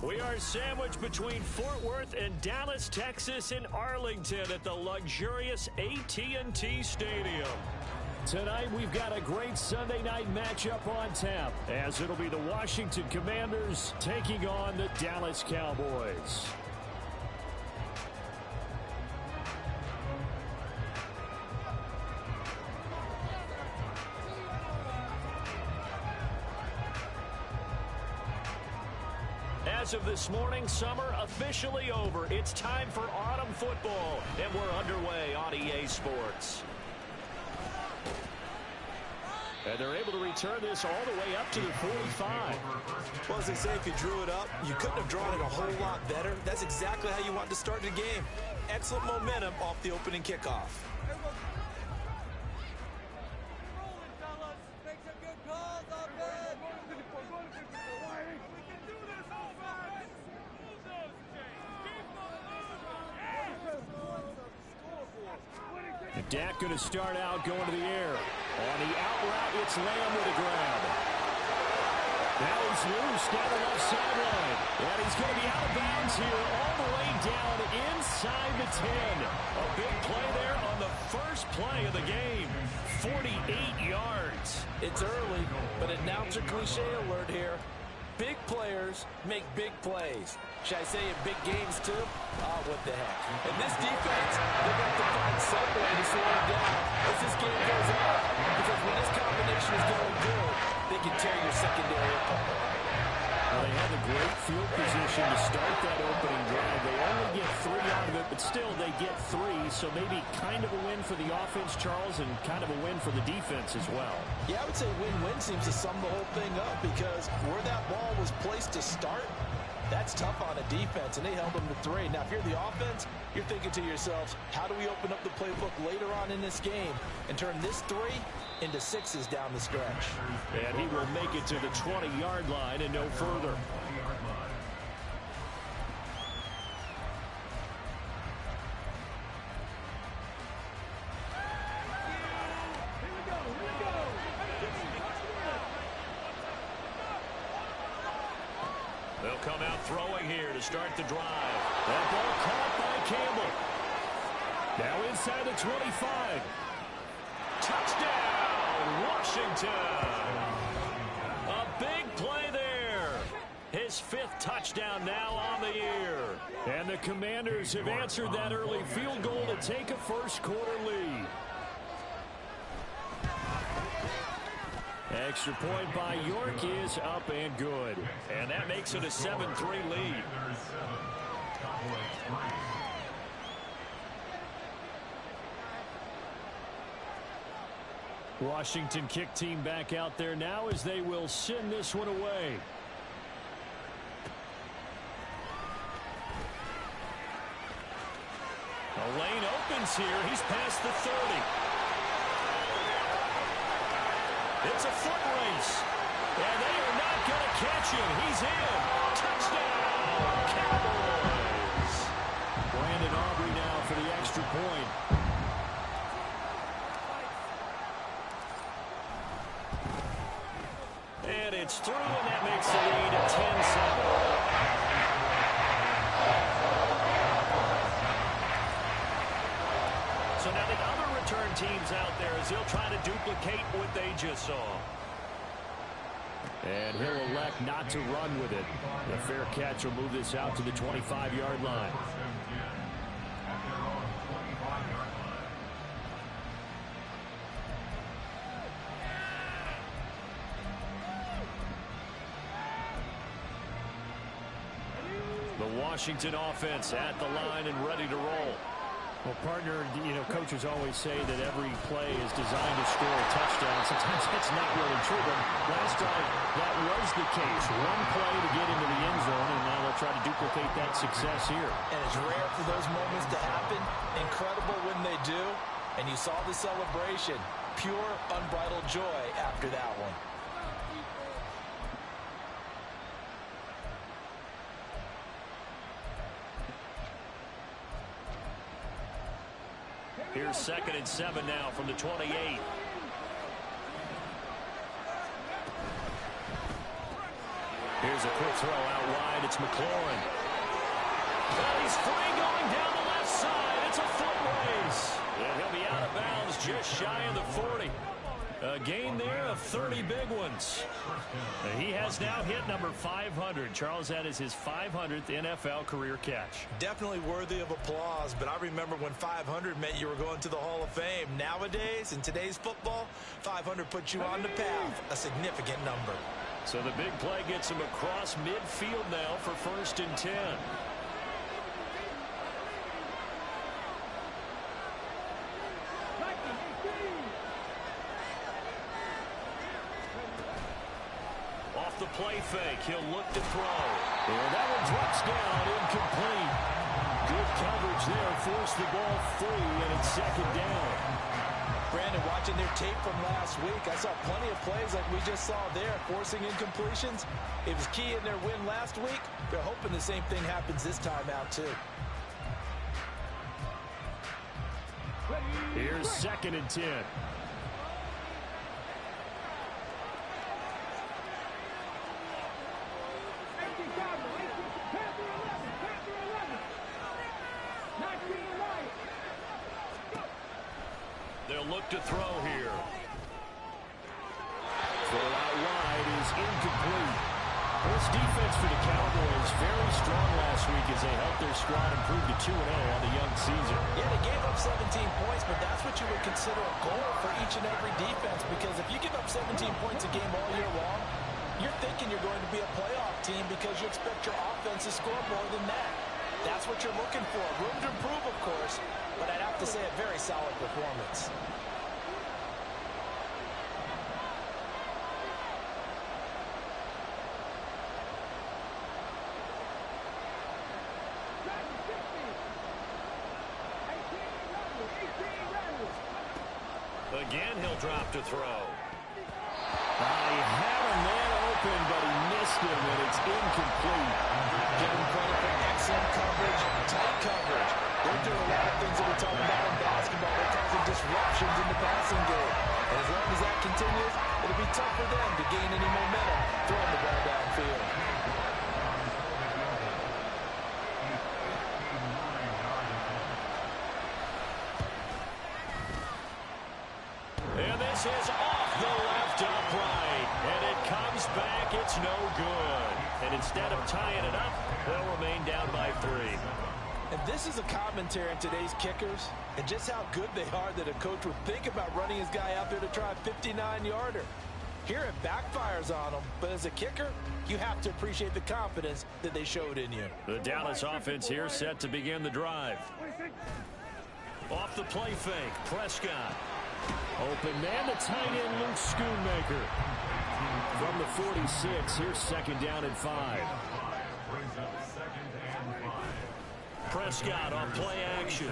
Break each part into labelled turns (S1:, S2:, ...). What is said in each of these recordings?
S1: We are sandwiched between Fort Worth and Dallas, Texas, and Arlington at the luxurious AT&T Stadium. Tonight, we've got a great Sunday night matchup on tap, as it'll be the Washington Commanders taking on the Dallas Cowboys. As of this morning, summer officially over. It's time for autumn football, and we're underway on EA Sports. And they're able to return this all the way up to the 45.
S2: Well, as they say, if you drew it up, you couldn't have drawn it a whole lot better. That's exactly how you want to start the game. Excellent momentum off the opening kickoff.
S1: Dak going to start out going to the air. On the out route, it's Lamb with a grab. Now he's loose down the left sideline. And he's going to be out of bounds here all the way down inside the 10. A big play there on the first play of the game. 48 yards.
S2: It's early, but announcer cliche alert here. Big players make big plays. Should I say in big games too? What the heck. And this defense, they're going to find some way to slow it down as this game goes on. Because when this combination is going good, they can tear your secondary apart.
S1: Well, they had a great field position to start that opening drive. They only get 3 out of it, but still they get 3. So maybe kind of a win for the offense, Charles, and kind of a win for the defense as well.
S2: Yeah, I would say win-win seems to sum the whole thing up because where that ball was placed to start, that's tough on a defense, and they held them to 3. Now, if you're the offense, you're thinking to yourselves, how do we open up the playbook later on in this game and turn this 3 into 6s down the stretch?
S1: And he will make it to the 20-yard line and no further. They'll come out throwing here to start the drive. That ball caught by Campbell. Now inside the 25. Touchdown, Washington. A big play there. His 5th touchdown now on the year. And the Commanders have answered that early field goal to take a first-quarter lead. Extra point by York is up and good. And that makes it a 7-3 lead. Washington kick team back out there now as they will send this one away. The lane opens here. He's past the 30. It's a foot race. And they are not going to catch him. He's in. Touchdown, Cowboys. Brandon Aubrey now for the extra point. And it's through, and that makes the lead at 10-7. So now the other return teams out there as they'll try to duplicate what they just saw. And he'll elect not to run with it. The fair catch will move this out to the 25-yard line. The Washington offense at the line and ready to roll. Well, partner, coaches always say that every play is designed to score a touchdown. Sometimes that's not really true, but last time that was the case. One play to get into the end zone, and now they'll try to duplicate that success here.
S2: And it's rare for those moments to happen. Incredible when they do. And you saw the celebration. Pure, unbridled joy after that one.
S1: Here's 2nd and 7 now from the 28. Here's a quick throw out wide. It's McLaurin. And he's free going down the left side. It's a foot race. And he'll be out of bounds just shy of the 40. A gain there of 30 big ones. And he has now hit number 500. Charles, that is his 500th NFL career catch.
S2: Definitely worthy of applause, but I remember when 500 meant you were going to the Hall of Fame. Nowadays, in today's football, 500 puts you on the path, a significant number.
S1: So the big play gets him across midfield now for 1st and 10. Off the play fake, he'll look to throw. And that one drops down, incomplete. Good coverage there, forced the ball free, and it's 2nd down.
S2: Brandon, watching their tape from last week, I saw plenty of plays like we just saw there, forcing incompletions. It was key in their win last week. They're hoping the same thing happens this time out, too.
S1: Here's 2nd and 10. They'll look to throw here. Throw out wide is incomplete. This defense for the Cowboys very strong last week as they helped their squad improve to 2-0 on the young season.
S2: Yeah, they gave up 17 points, but that's what you would consider a goal for each and every defense, because if you give up 17 points a game all year long, you're thinking you're going to be a playoff team because you expect your offense to score more than that. That's what you're looking for. Room to improve, of course, but I'd have to say a very solid performance.
S1: Again, he'll drop to throw. He had a man open, but he missed him, and it's incomplete.
S2: Give him credit for excellent coverage, tight coverage. They're doing a lot of things that we're talking about in basketball. They're causing disruptions in the passing game. And as long as that continues, it'll be tough for them to gain any momentum throwing the ball downfield.
S1: And this is off the left upright. And it comes back. It's no good. And instead of tying it up, they'll remain down by 3.
S2: And this is a commentary on today's kickers and just how good they are that a coach would think about running his guy out there to try a 59-yarder. Here it backfires on him, but as a kicker, you have to appreciate the confidence that they showed in you.
S1: The Dallas offense here set to begin the drive. Off the play fake, Prescott. Open man, the tight end, Luke Schoonmaker. From the 46, here's 2nd down and 5. Prescott on play action.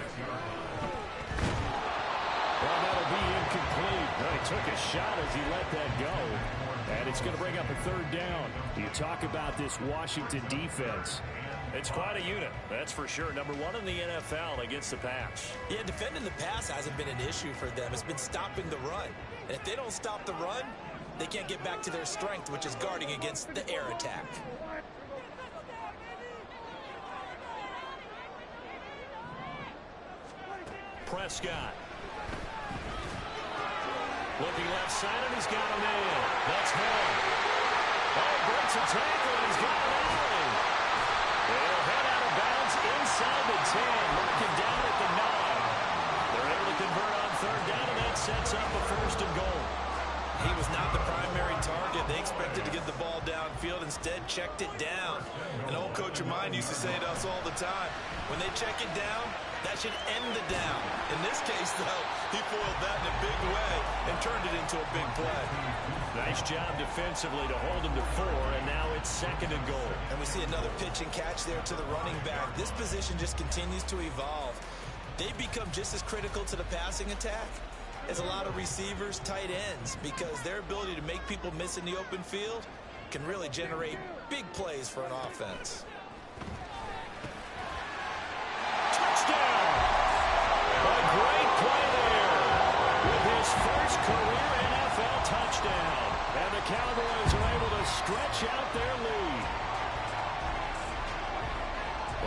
S1: Well, that'll be incomplete. Well, he took a shot as he let that go. And it's going to bring up a 3rd down. You talk about this Washington defense. It's quite a unit, that's for sure. Number 1 in the NFL against the pass.
S2: Yeah, defending the pass hasn't been an issue for them. It's been stopping the run. And if they don't stop the run, they can't get back to their strength, which is guarding against the air attack.
S1: Prescott. Looking left side, and he's got a man. That's him. Oh, breaks a tackle, and he's got an alley. They'll head out of bounds inside the 10, marking down at the 9. They're able to convert on 3rd down, and that sets up a 1st and goal.
S2: He was not the primary target. They expected to get the ball downfield, instead checked it down. An old coach of mine used to say to us all the time, when they check it down, that should end the down. In this case, though, he foiled that in a big way and turned it into a big play.
S1: Nice job defensively to hold him to 4, and now it's 2nd and goal.
S2: And we see another pitch and catch there to the running back. This position just continues to evolve. They become just as critical to the passing attack as a lot of receivers, tight ends, because their ability to make people miss in the open field can really generate big plays for an offense.
S1: Touchdown! A great play there with his first career NFL touchdown. And the Cowboys are able to stretch out their lead.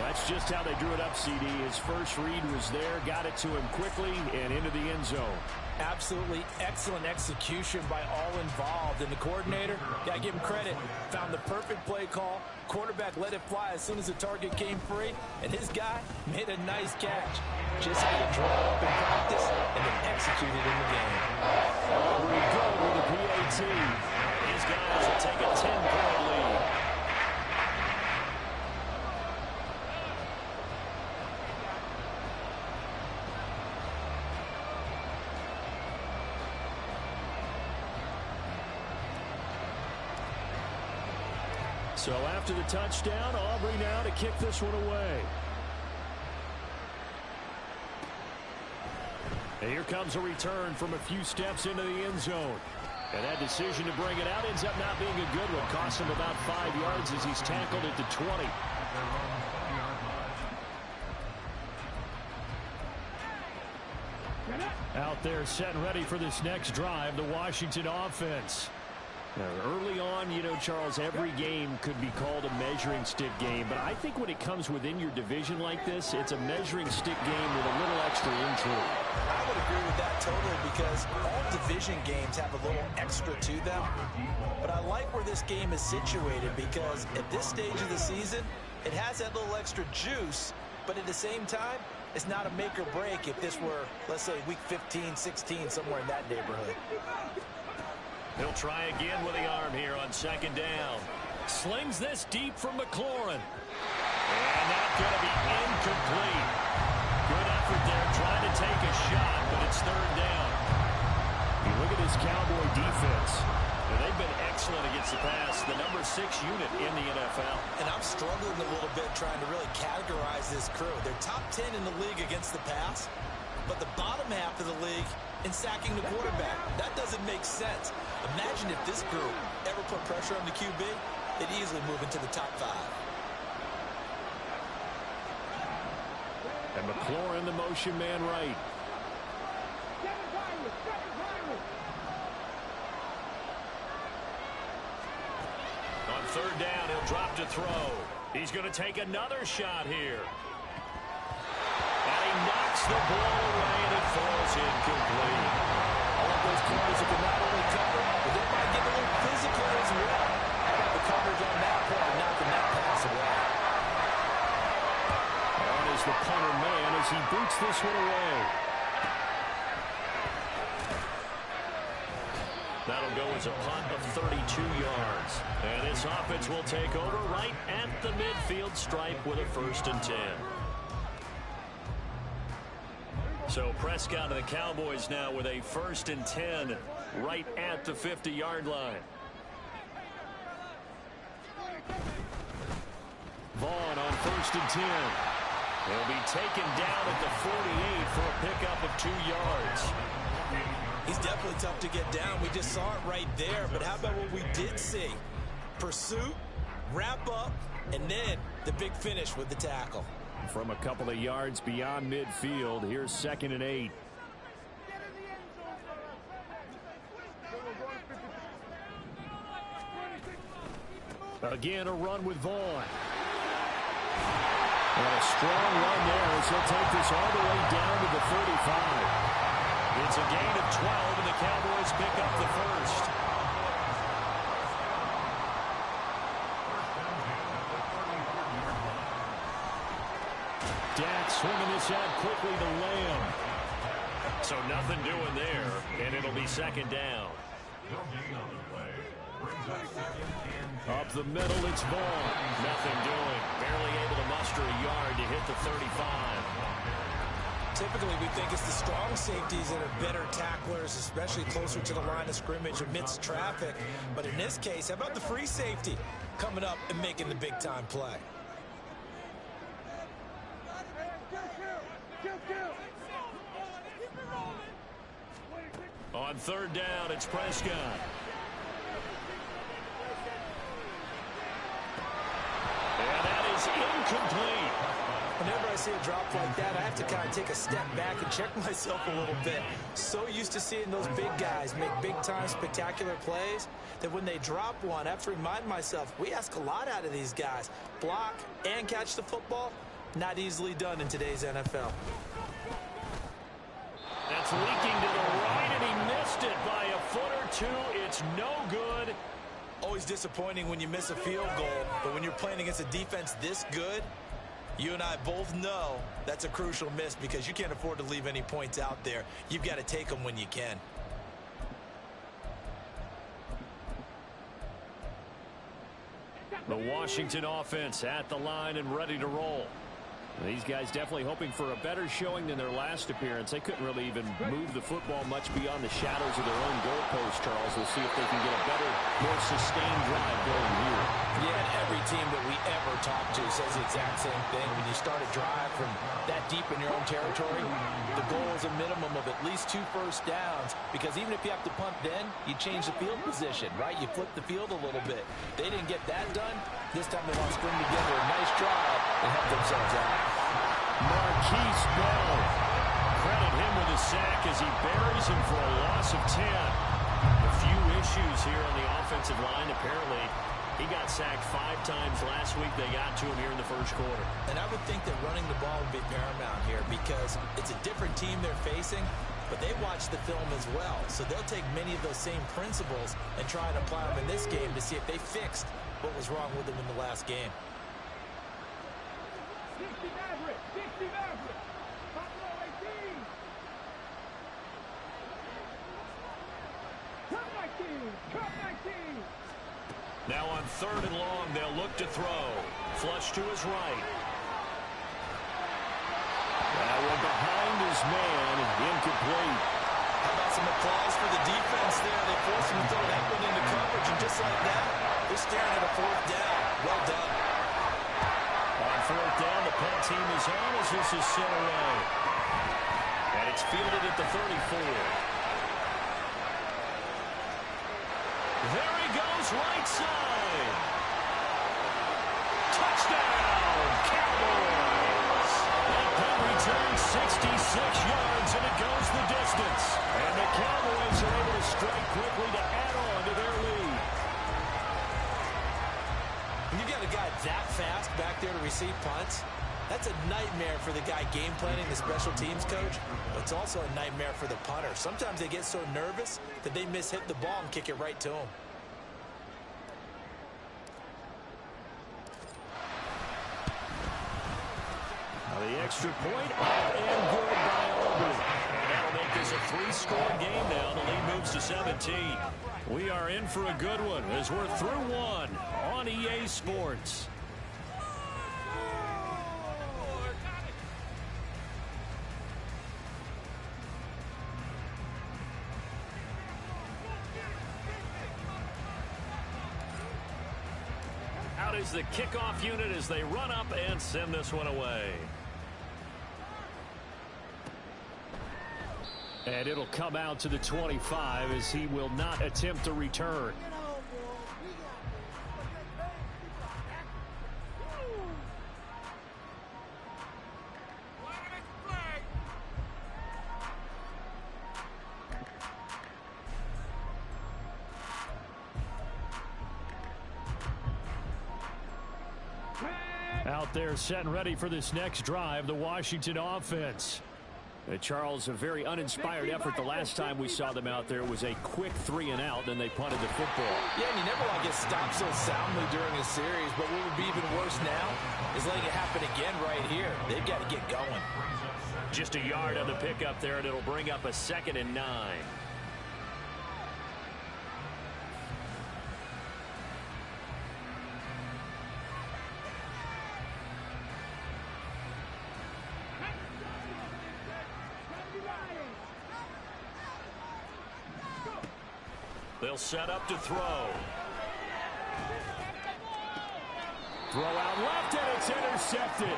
S1: That's just how they drew it up, CD. His first read was there, got it to him quickly, and into the end zone.
S2: Absolutely excellent execution by all involved. And the coordinator, got to give him credit, found the perfect play call. Quarterback let it fly as soon as the target came free, and his guy made a nice catch. Just how you draw it up in practice and then execute it in the game.
S1: Aubrey good with the PAT. These guys will take a 10-point lead. So after the touchdown, Aubrey now to kick this one away. And here comes a return from a few steps into the end zone. And that decision to bring it out ends up not being a good one. Costs him about 5 yards as he's tackled at the 20. Out there set and ready for this next drive, the Washington offense. Now, early on, you know, Charles, every game could be called a measuring stick game. But I think when it comes within your division like this, it's a measuring stick game with a little extra intrigue.
S2: I would agree with that totally because all division games have a little extra to them. But I like where this game is situated because at this stage of the season, it has that little extra juice. But at the same time, it's not a make or break if this were, let's say, week 15, 16, somewhere in that neighborhood.
S1: He'll try again with the arm here on second down. Slings this deep from McLaurin. And that's going to be incomplete. Good effort there trying to take a shot, but it's third down. You look at this Cowboy defense. And they've been excellent against the pass, the number 6 unit in the NFL.
S2: And I'm struggling a little bit trying to really categorize this crew. They're top 10 in the league against the pass, but the bottom half of the league in sacking the quarterback. That doesn't make sense. Imagine if this group ever put pressure on the QB, they'd easily move into the top 5.
S1: And McLaurin, the motion man right. On third down, he'll drop to throw. He's going to take another shot here. And he knocks the ball away, and it falls incomplete.
S2: I love those corners that can not only cover, but they might get a little physical as well. How about the coverage on that play, knocking that pass away?
S1: On is the punter man as he boots this one away. That'll go as a punt of 32 yards. And this offense will take over right at the midfield stripe with a 1st and 10. So Prescott and the Cowboys now with a 1st and 10 right at the 50-yard line. Vaughn on 1st and 10. He'll be taken down at the 48 for a pickup of 2 yards.
S2: He's definitely tough to get down. We just saw it right there. But how about what we did see? Pursuit, wrap up, and then the big finish with the tackle.
S1: From a couple of yards beyond midfield, here's 2nd and 8. Again, a run with Vaughn. And a strong run there as he'll take this all the way down to the 35. It's a gain of 12, and the Cowboys pick up the 1st. Dak swinging this out quickly to Lamb. So nothing doing there, and it'll be 2nd down. Up the middle, it's Vaughn. Nothing doing. Barely able to muster a yard to hit the 35.
S2: Typically, we think it's the strong safeties that are better tacklers, especially closer to the line of scrimmage amidst traffic. But in this case, how about the free safety coming up and making the big-time play?
S1: On 3rd down, it's Prescott. And that is incomplete.
S2: Whenever I see a drop like that, I have to kind of take a step back and check myself a little bit. So used to seeing those big guys make big-time spectacular plays that when they drop one, I have to remind myself, we ask a lot out of these guys. Block and catch the football, Not easily done in today's NFL.
S1: That's leaking to the right, and he missed it by a foot or two. It's no good.
S2: Always disappointing when you miss a field goal, but when you're playing against a defense this good, you and I both know that's a crucial miss because you can't afford to leave any points out there. You've got to take them when you can.
S1: The Washington offense at the line and ready to roll. These guys definitely hoping for a better showing than their last appearance. They couldn't really even move the football much beyond the shadows of their own goalpost, Charles. We'll see if they can get a better, more sustained drive going here.
S2: Yeah, and every team that we ever talk to says the exact same thing. When you start a drive from that deep in your own territory, the goal is a minimum of at least 2 first downs, because even if you have to punt then, you change the field position, right? You flip the field a little bit. They didn't get that done. This time they want to string together a nice drive and help themselves out.
S1: Marquise Bell. Credit him with a sack as he buries him for a loss of 10. A few issues here on the offensive line. Apparently, he got sacked 5 times last week. They got to him here in the first quarter.
S2: And I would think that running the ball would be paramount here because it's a different team they're facing, but they watch the film as well. So they'll take many of those same principles and try and apply them in this game to see if they fixed what was wrong with them in the last game.
S1: Now on 3rd and long, they'll look to throw. Flush to his right. That one behind his man, incomplete.
S2: How about some applause for the defense there? They forced him to throw that one into coverage, and just like that, they're staring at a 4th down. Well done.
S1: On 4th down, the punt team is on as this is sent away. And it's fielded at the 34. There he goes, right side. Touchdown, Cowboys. That punt returns 66 yards, and it goes the distance. And the Cowboys are able to strike quickly to add on to their lead.
S2: When you got a guy that fast back there to receive punts, that's a nightmare for the guy game planning, the special teams coach. But it's also a nightmare for the punter. Sometimes they get so nervous that they hit the ball and kick it right to him.
S1: Now the extra point up and good by Auburn. And that'll make this a 3-score game now. The lead moves to 17. We are in for a good one as we're through one on EA Sports. Out is the kickoff unit as they run up and send this one away. And it'll come out to the 25 as he will not attempt a return. Out there set and ready for this next drive, the Washington offense. Charles, a very uninspired effort the last time we saw them out there. It was a quick 3-and-out, then they punted the football.
S2: Yeah, and you never want to get stopped so soundly during a series, but what would be even worse now is letting it happen again right here. They've got to get going.
S1: Just a yard on the pickup there, and it'll bring up a 2nd and 9. They'll set up to throw. Throw out left, and it's intercepted.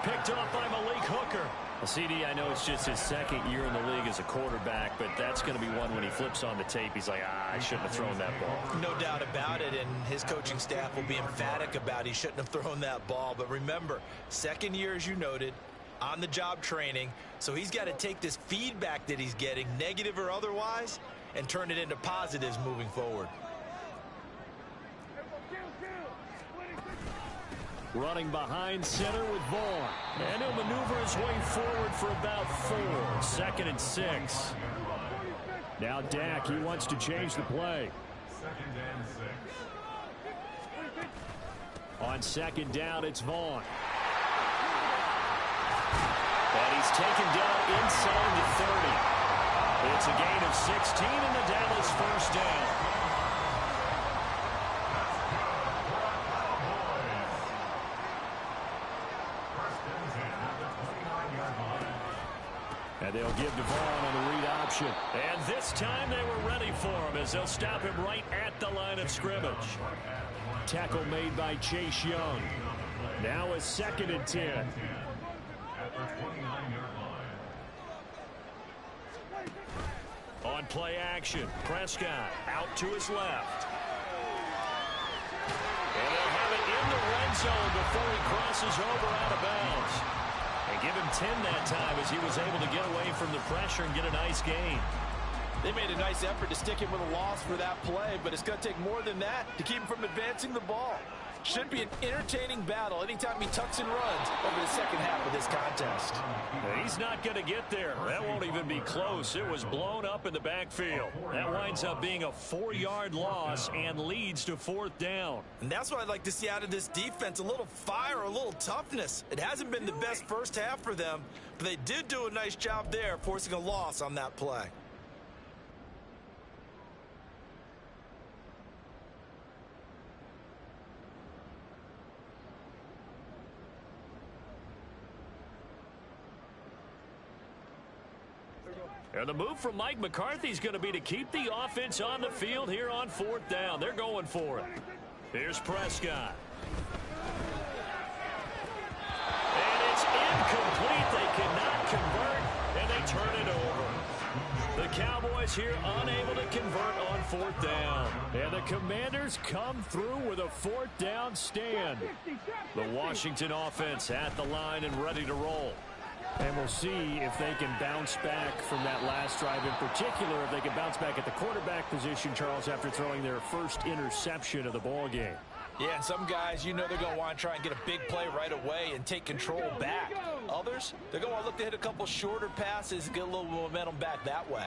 S1: Picked off by Malik Hooker. CD, I know it's just his 2nd year in the league as a quarterback, but that's going to be one when he flips on the tape. He's like, I shouldn't have thrown that ball.
S2: No doubt about it, and his coaching staff will be emphatic about he shouldn't have thrown that ball. But remember, 2nd year, as you noted, on-the-job training, so he's got to take this feedback that he's getting, negative or otherwise, and turn it into positives moving forward.
S1: Running behind center with Vaughn. And he'll maneuver his way forward for about 4. 2nd and 6. Now Dak, he wants to change the play.
S3: 2nd and 6.
S1: On 2nd down, it's Vaughn. And he's taken down inside the 30. It's a gain of 16 and the Dallas first down. And they'll give Devon on the read option. And this time they were ready for him as they'll stop him right at the line of scrimmage. Tackle made by Chase Young. Now a 2nd and 10.
S3: At the 29-yard line.
S1: On play action, Prescott out to his left. And they'll have it in the red zone before he crosses over out of bounds. And give him 10 that time as he was able to get away from the pressure and get a nice gain.
S2: They made a nice effort to stick him with a loss for that play, but it's going to take more than that to keep him from advancing the ball. Should be an entertaining battle anytime he tucks and runs over the second half of this contest.
S1: He's not going to get there. That won't even be close. It was blown up in the backfield. That winds up being a 4-yard loss and leads to 4th down.
S2: And that's what I'd like to see out of this defense, a little fire, a little toughness. It hasn't been the best first half for them, but they did do a nice job there, forcing a loss on that play.
S1: And the move from Mike McCarthy is going to be to keep the offense on the field here on 4th down. They're going for it. Here's Prescott. And it's incomplete. They cannot convert, and they turn it over. The Cowboys here unable to convert on 4th down. And the Commanders come through with a 4th down stand. The Washington offense at the line and ready to roll. And we'll see if they can bounce back from that last drive, in particular, if they can bounce back at the quarterback position, Charles, after throwing their first interception of the ball game.
S2: Yeah, and some guys, you know they're going to want to try and get a big play right away and take control back. Others, they're going to look to hit a couple shorter passes and get a little momentum back that way.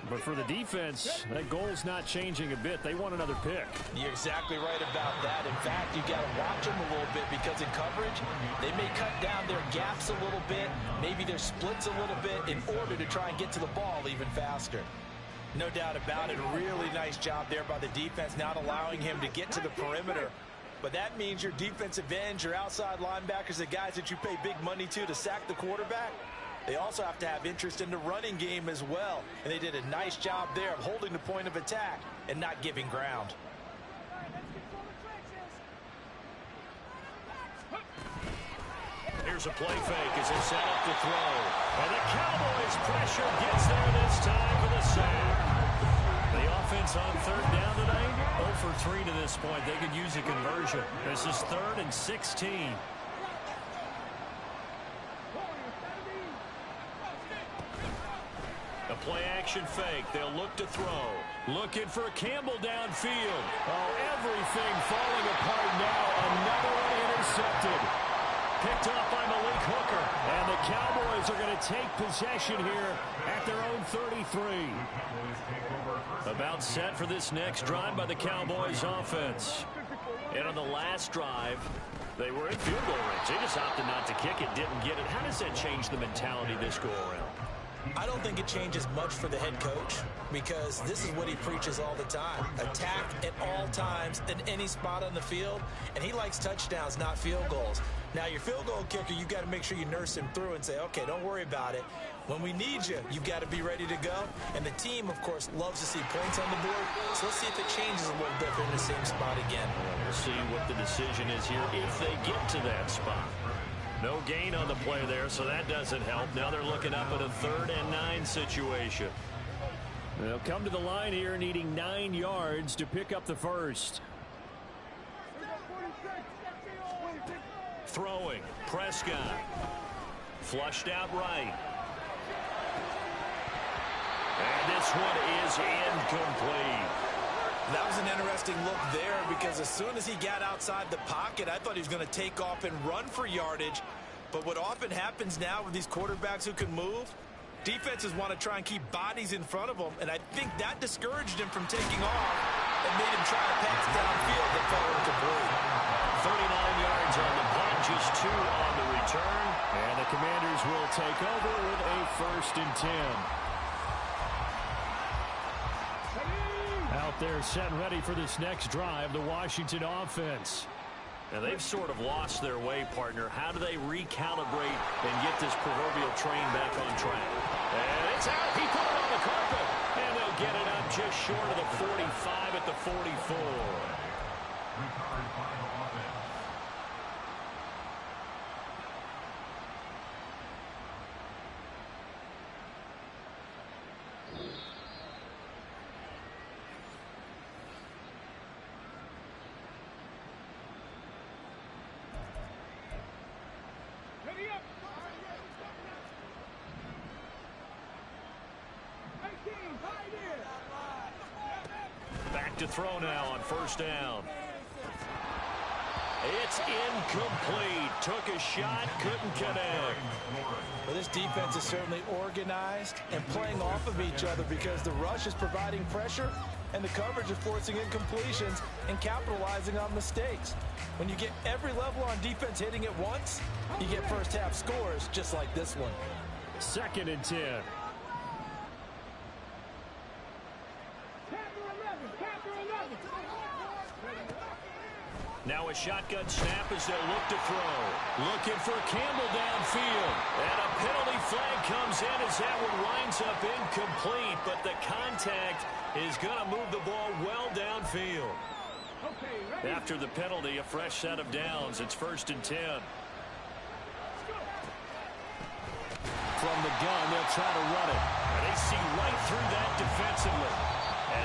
S1: But for the defense, that goal's not changing a bit. They want another pick.
S2: You're exactly right about that. In fact, you got to watch them a little bit because in coverage, they may cut down their gaps a little bit, maybe their splits a little bit in order to try and get to the ball even faster. No doubt about it. Really nice job there by the defense, not allowing him to get to the perimeter. But that means your defensive ends, your outside linebackers, the guys that you pay big money to sack the quarterback, they also have to have interest in the running game as well. And they did a nice job there of holding the point of attack and not giving ground.
S1: Here's a play fake as they set up the throw. And the Cowboys pressure gets there this time for the sack. The offense on 3rd down today, 0 for 3 to this point. They could use a conversion. This is 3rd and 16. A play-action fake. They'll look to throw. Looking for Campbell downfield. Oh, everything falling apart now. Another one intercepted. Picked off by Malik Hooker. And the Cowboys are going to take possession here at their own 33. About set for this next drive by the Cowboys offense. And on the last drive, they were in field goal range. They just opted not to kick it, didn't get it. How does that change the mentality this go-around?
S2: I don't think it changes much for the head coach because this is what he preaches all the time. Attack at all times in any spot on the field, and he likes touchdowns, not field goals. Now, your field goal kicker, you've got to make sure you nurse him through and say, okay, don't worry about it. When we need you, you've got to be ready to go. And the team, of course, loves to see points on the board. So let's see if it changes a little bit. They're in the same spot again.
S1: We'll see what the decision is here if they get to that spot. No gain on the play there, so that doesn't help. Now they're looking up at a 3rd and 9 situation. They'll come to the line here needing 9 yards to pick up the first. Throwing, Prescott. Flushed out right. And this one is incomplete.
S2: That was an interesting look there because as soon as he got outside the pocket, I thought he was going to take off and run for yardage. But what often happens now with these quarterbacks who can move, defenses want to try and keep bodies in front of them, and I think that discouraged him from taking off and made him try to pass downfield that fell incomplete.
S1: 39 yards on the punt, just 2 on the return, and the Commanders will take over with a 1st and 10. Out there set and ready for this next drive, the Washington offense.
S4: Now, they've sort of lost their way, partner. How do they recalibrate and get this proverbial train back on track?
S1: And it's out. He put it on the carpet. And they'll get it up just short of the 45 at the 44.
S3: Recovered by the offense.
S1: Back to throw now on 1st down. It's incomplete. Took a shot, couldn't connect.
S2: Well, this defense is certainly organized and playing off of each other because the rush is providing pressure and the coverage is forcing incompletions and capitalizing on mistakes. When you get every level on defense hitting at once, you get first half scores just like this one.
S1: 2nd and 10. Now a shotgun snap as they'll look to throw. Looking for Campbell downfield. And a penalty flag comes in as that one winds up incomplete. But the contact is going to move the ball well downfield. After the penalty, a fresh set of downs. It's 1st and 10. From the gun, they'll try to run it. And they see right through that defensively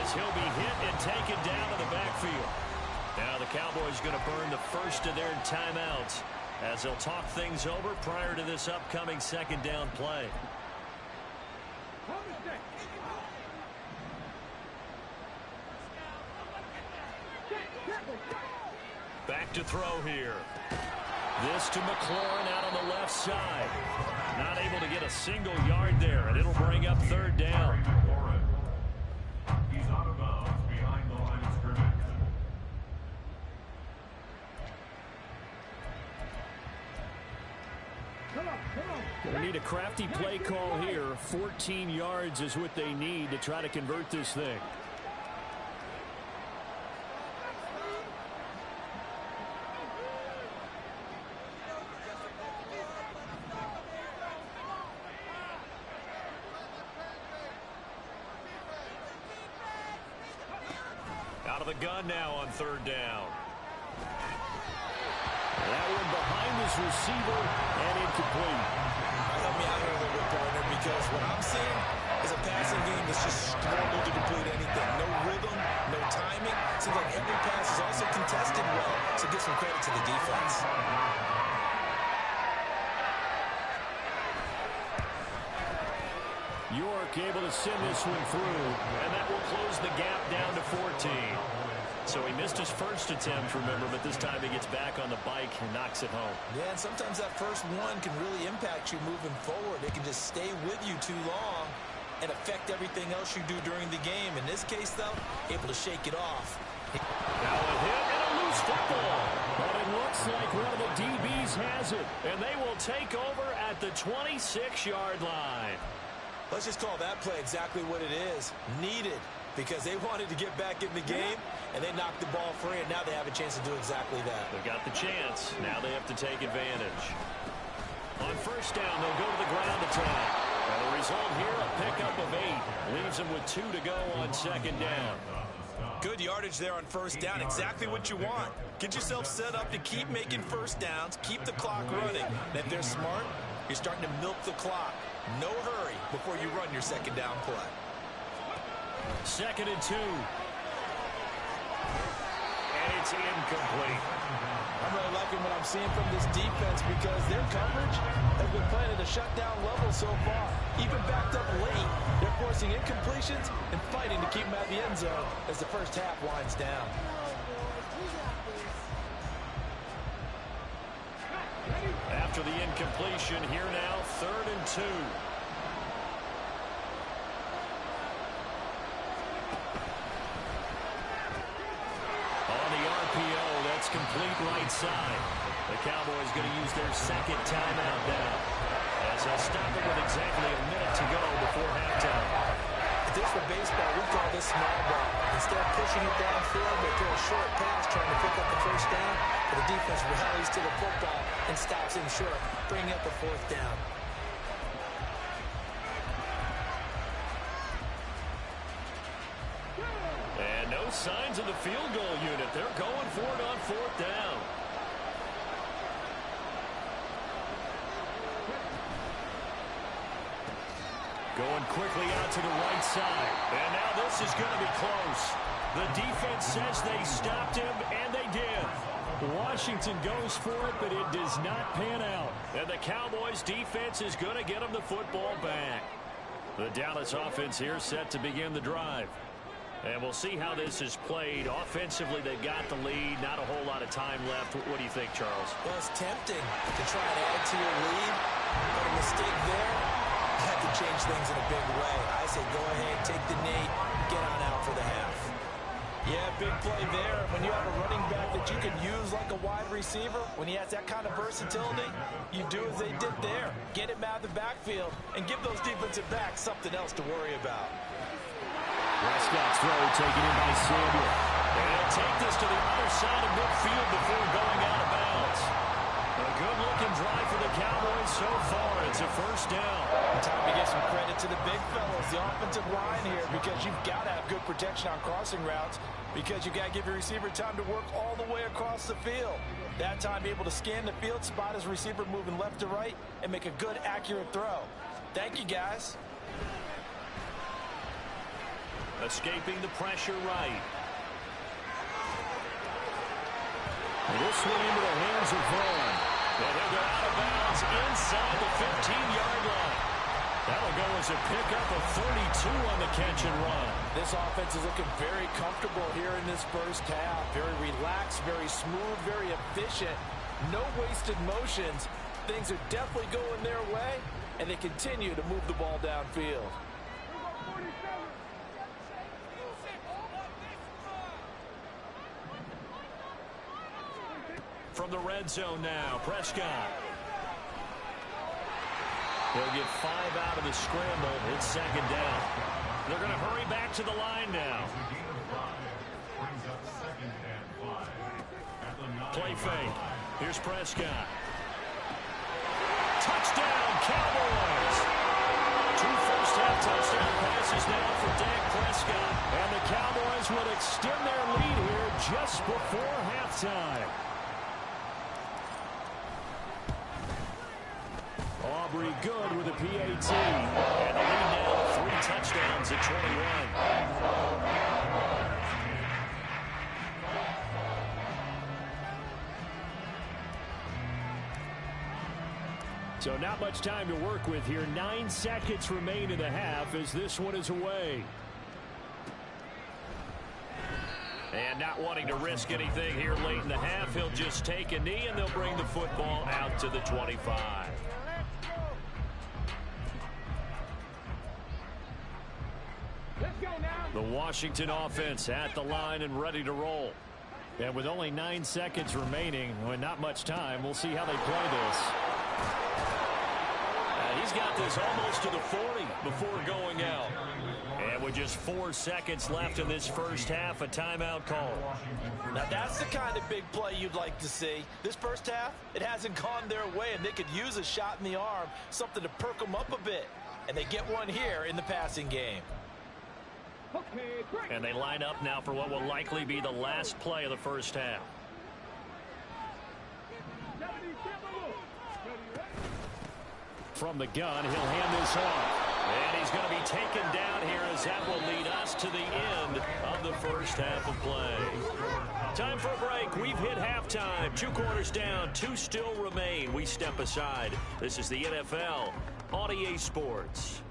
S1: as he'll be hit and taken down to the backfield. Now the Cowboys going to burn the first of their timeouts as they'll talk things over prior to this upcoming 2nd down play. Back to throw here. This to McLaurin out on the left side. Not able to get a single yard there, and it'll bring up 3rd down.
S3: He's out of bounds behind the line of scrimmage.
S1: They need a crafty play call here. 14 yards is what they need to try to convert this thing. Out of the gun now on 3rd down. That one behind his receiver and incomplete.
S2: Help me out here a little bit, partner, because what I'm seeing is a passing game that's just struggled to complete anything. No rhythm, no timing. Seems like every pass is also contested well, so give some credit to the defense.
S1: York able to send this one through, and that will close the gap down to 14. So he missed his first attempt, remember, but this time he gets back on the bike and knocks it home.
S2: Yeah, and sometimes that first one can really impact you moving forward. It can just stay with you too long and affect everything else you do during the game. In this case, though, able to shake it off.
S1: Now a hit and a loose football. But it looks like one of the DBs has it, and they will take over at the 26-yard line.
S2: Let's just call that play exactly what it is. Needed, because they wanted to get back in the game, and they knocked the ball free, and now they have a chance to do exactly that.
S1: They've got the chance. Now they have to take advantage. On 1st down, they'll go to the ground attack. And the result here, a pickup of 8. Leaves them with 2 to go on 2nd down.
S2: Good yardage there on 1st down. Exactly what you want. Get yourself set up to keep making 1st downs, keep the clock running. And if they're smart, you're starting to milk the clock. No hurry before you run your 2nd down play.
S1: 2nd and 2.
S4: and it's incomplete.
S2: I'm really liking what I'm seeing from this defense because their coverage has been playing at a shutdown level so far. Even backed up late, they're forcing incompletions and fighting to keep them out of the end zone as the first half winds down.
S4: After the incompletion, here now, 3rd and 2. On the RPO, that's complete right side. The Cowboys going to use their second timeout now, as they'll stop it with exactly a minute to go before halftime.
S2: If this were baseball, we call this small ball. Instead of pushing it downfield, they throw a short pass trying to pick up the first down, but the defense rallies to the football and stops him short, bringing up a 4th down.
S4: And no signs of the field goal unit. They're going for it on 4th down. Going quickly out to the right side. And now this is going to be close. The defense says they stopped him, and they did. Washington goes for it, but it does not pan out. And the Cowboys defense is going to get them the football back. The Dallas offense here set to begin the drive. And we'll see how this is played. Offensively, they've got the lead. Not a whole lot of time left. What do you think, Charles?
S2: Well, it's tempting to try and add to your lead, but a mistake there had to change things in a big way. I say go ahead, take the knee, get on out for the half. Yeah, big play there. When you have a running back that you can use like a wide receiver, when he has that kind of versatility, you do as they did there. Get him out of the backfield and give those defensive backs something else to worry about.
S1: Prescott's throw taken in by Samuel.
S4: And he'll take this to the other side of midfield before going out of bounds. A good-looking drive for the Cowboys so far. It's a 1st down.
S2: Time to give some credit to the big fellas, the offensive line here, because you've got to have good protection on crossing routes, because you've got to give your receiver time to work all the way across the field. That time, be able to scan the field, spot his receiver moving left to right, and make a good, accurate throw. Thank you, guys.
S4: Escaping the pressure right.
S1: And this one into the hands of Vaughn.
S4: And they'll go out of bounds inside the 15-yard line. That'll go as a pickup of 32 on the catch and run.
S2: This offense is looking very comfortable here in this first half. Very relaxed, very smooth, very efficient. No wasted motions. Things are definitely going their way, and they continue to move the ball downfield.
S4: From the red zone now, Prescott. They'll get 5 out of the scramble. It's 2nd down. They're going to hurry back to the line now. Play fake. Here's Prescott. Touchdown, Cowboys! 2 first-half touchdown passes now for Dak Prescott.
S1: And the Cowboys will extend their lead here just before halftime. Aubrey good with a PAT.
S4: And the lead now, 3 touchdowns at 21.
S1: So not much time to work with here. 9 seconds remain in the half as this one is away.
S4: And not wanting to risk anything here late in the half, he'll just take a knee and they'll bring the football out to the 25.
S1: The Washington offense at the line and ready to roll. And with only 9 seconds remaining, and not much time, we'll see how they play this.
S4: He's got this almost to the 40 before going out. And with just 4 seconds left in this first half, a timeout call.
S2: Now that's the kind of big play you'd like to see. This first half, it hasn't gone their way, and they could use a shot in the arm, something to perk them up a bit. And they get one here in the passing game.
S4: And they line up now for what will likely be the last play of the first half.
S1: From the gun, he'll hand this off.
S4: And he's going to be taken down here as that will lead us to the end of the first half of play. Time for a break. We've hit halftime. 2 quarters down. 2 still remain. We step aside. This is the NFL on EA Sports.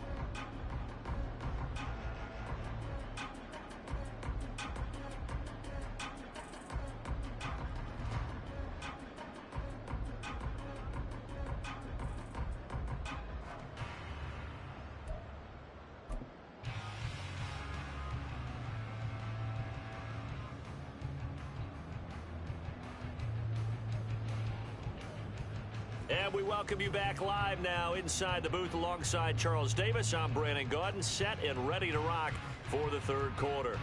S4: And we welcome you back live now inside the booth alongside Charles Davis. I'm Brandon Gaudin, set and ready to rock for the third quarter.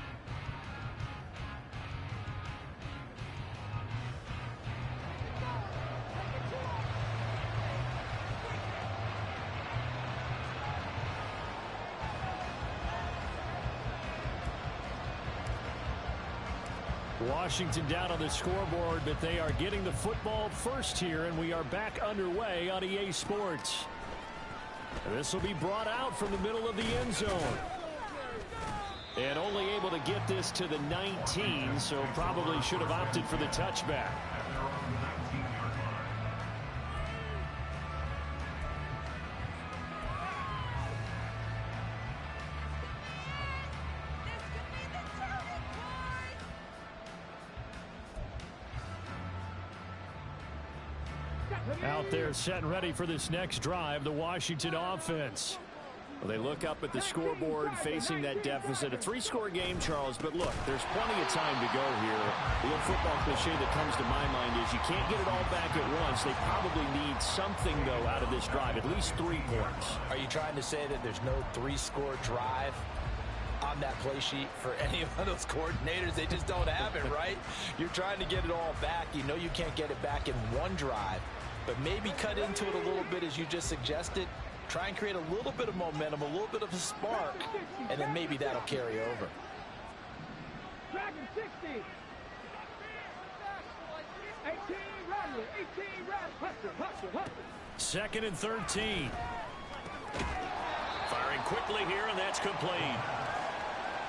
S4: Washington down on the scoreboard, but they are getting the football first here, and we are back underway on EA Sports. This will be brought out from the middle of the end zone. And only able to get this to the 19, so probably should have opted for the touchback. Out there set and ready for this next drive, the Washington offense. Well, they look up at the scoreboard facing that deficit. A 3-score game, Charles, but look, there's plenty of time to go here. The old football cliche that comes to my mind is you can't get it all back at once. They probably need something, though, out of this drive, at least 3 points.
S2: Are you trying to say that there's no 3-score drive on that play sheet for any of those coordinators? They just don't have it, right? You're trying to get it all back. You know you can't get it back in one drive, but maybe cut into it a little bit as you just suggested. Try and create a little bit of momentum, a little bit of a spark, and then maybe that'll carry over.
S5: Dragon 60.
S4: 2nd and 13. Firing quickly here, and that's complete.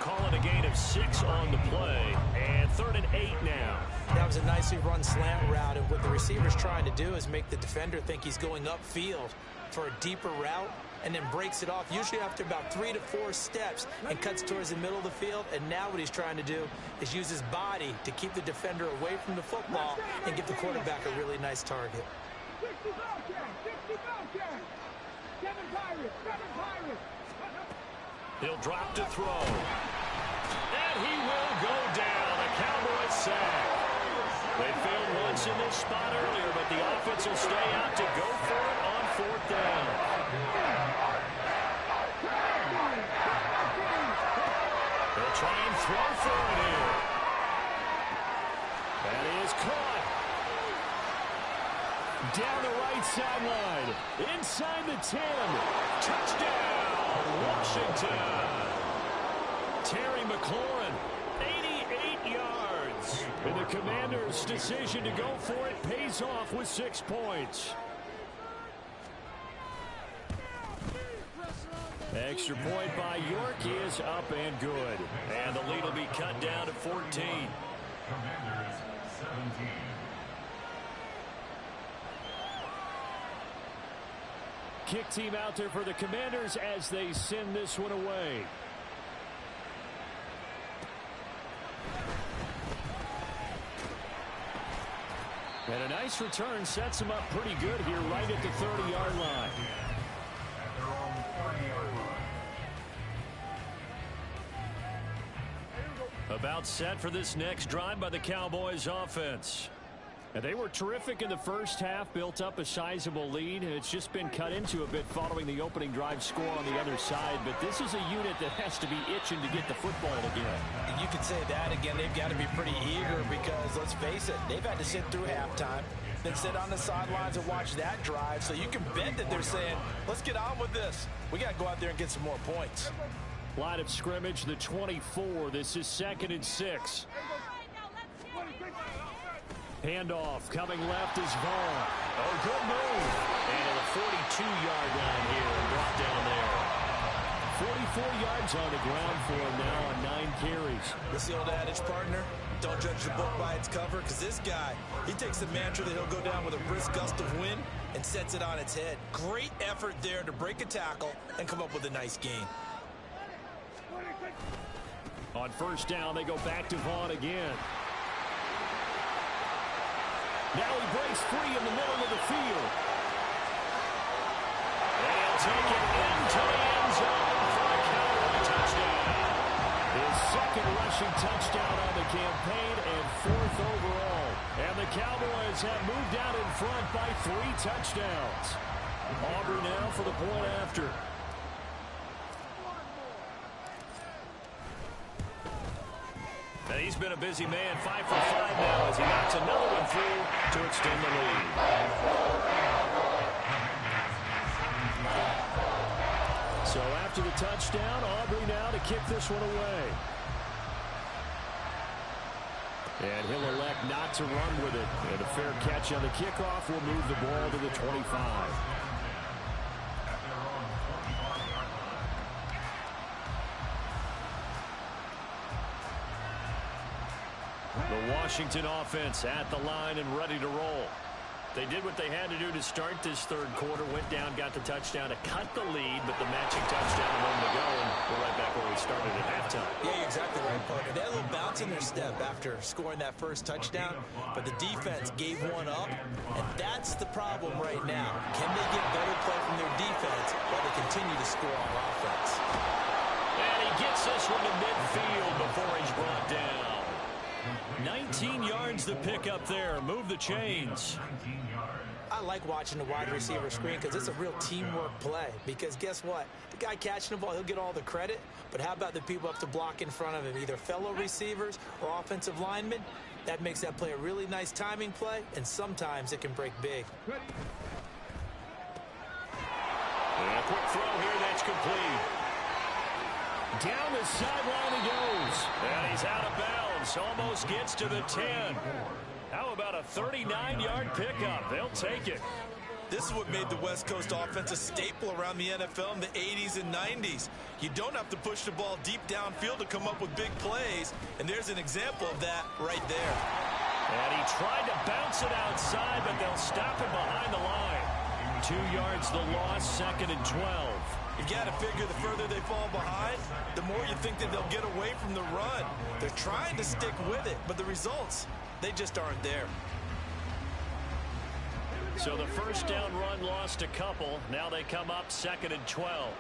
S4: Calling a gain of 6 on the play, and 3rd and 8 now.
S6: That was a nicely run slant route, and what the receiver's trying to do is make the defender think he's going upfield for a deeper route, and then breaks it off, usually after about 3 to 4 steps, and cuts towards the middle of the field. And now what he's trying to do is use his body to keep the defender away from the football and give the quarterback a really nice target.
S4: He'll drop to throw. And he will go down. A Cowboys sack. They failed once in this spot earlier, but the offense will stay out to go for it on 4th down. They'll try and throw for it here. That is caught. Down the right sideline. Inside the 10. Touchdown, Washington. Terry McLaurin, 88 yards. And the Commanders' decision to go for it pays off with 6 points. Extra point by York is up and good. And the lead will be cut down to 14.
S3: Commanders 17.
S4: Kick team out there for the Commanders as they send this one away. And a nice return sets him up pretty good here right at the 30-yard line.
S3: At their own 30-yard line.
S4: About set for this next drive by the Cowboys offense. And they were terrific in the first half, built up a sizable lead, and it's just been cut into a bit following the opening drive score on the other side. But this is a unit that has to be itching to get the football again.
S6: And you could say that again. They've got to be pretty eager because, let's face it, they've had to sit through halftime, then sit on the sidelines and watch that drive. So you can bet that they're saying, let's get on with this. We got to go out there and get some more points.
S4: Line of scrimmage, the 24. This is 2nd and 6. Handoff coming left is Vaughn. Oh, good move. And at the 42-yard line here and brought down there.
S1: 44 yards on the ground for him now on 9 carries.
S2: What's the old adage, partner? Don't judge the book by its cover, because this guy, he takes the mantra that he'll go down with a brisk gust of wind and sets it on its head. Great effort there to break a tackle and come up with a nice gain.
S1: On first down, they go back to Vaughn again. Now he breaks free in the middle of the field. They'll take it into the end zone for a Cowboy touchdown. His second rushing touchdown on the campaign and 4th overall. And the Cowboys have moved out in front by 3 touchdowns. Aubrey now for the point after. And he's been a busy man, 5 for 5 now as he knocks another one through to extend the lead. So after the touchdown, Aubrey now to kick this one away. And he'll elect not to run with it. And a fair catch on the kickoff will move the ball to the 25. The Washington offense at the line and ready to roll. They did what they had to do to start this third quarter. Went down, got the touchdown to cut the lead, but the matching touchdown a moment ago, and we're right back where we started at halftime.
S2: Yeah, you're exactly right, partner. They had a little bounce in their step after scoring that first touchdown, but the defense gave one up, and that's the problem right now. Can they get better play from their defense while they continue to score on offense?
S1: And he gets this one to midfield before he's brought down. 19 yards to pick up there. Move the chains.
S6: I like watching the wide receiver screen because it's a real teamwork play. Because guess what? The guy catching the ball, he'll get all the credit. But how about the people up to block in front of him, either fellow receivers or offensive linemen? That makes that play a really nice timing play, and sometimes it can break big.
S1: And a quick throw here, that's complete. Down the sideline he goes. And he's out of bounds. Almost gets to the 10. How about a 39-yard pickup? They'll take it.
S2: This is what made the West Coast offense a staple around the NFL in the 80s and 90s. You don't have to push the ball deep downfield to come up with big plays, and there's an example of that right there.
S1: And he tried to bounce it outside, but they'll stop him behind the line. 2 yards the loss, 2nd and 12.
S2: You've got to figure the further they fall behind, the more you think that they'll get away from the run. They're trying to stick with it, but the results, they just aren't there.
S1: So the first down run lost a couple. Now they come up 2nd and 12.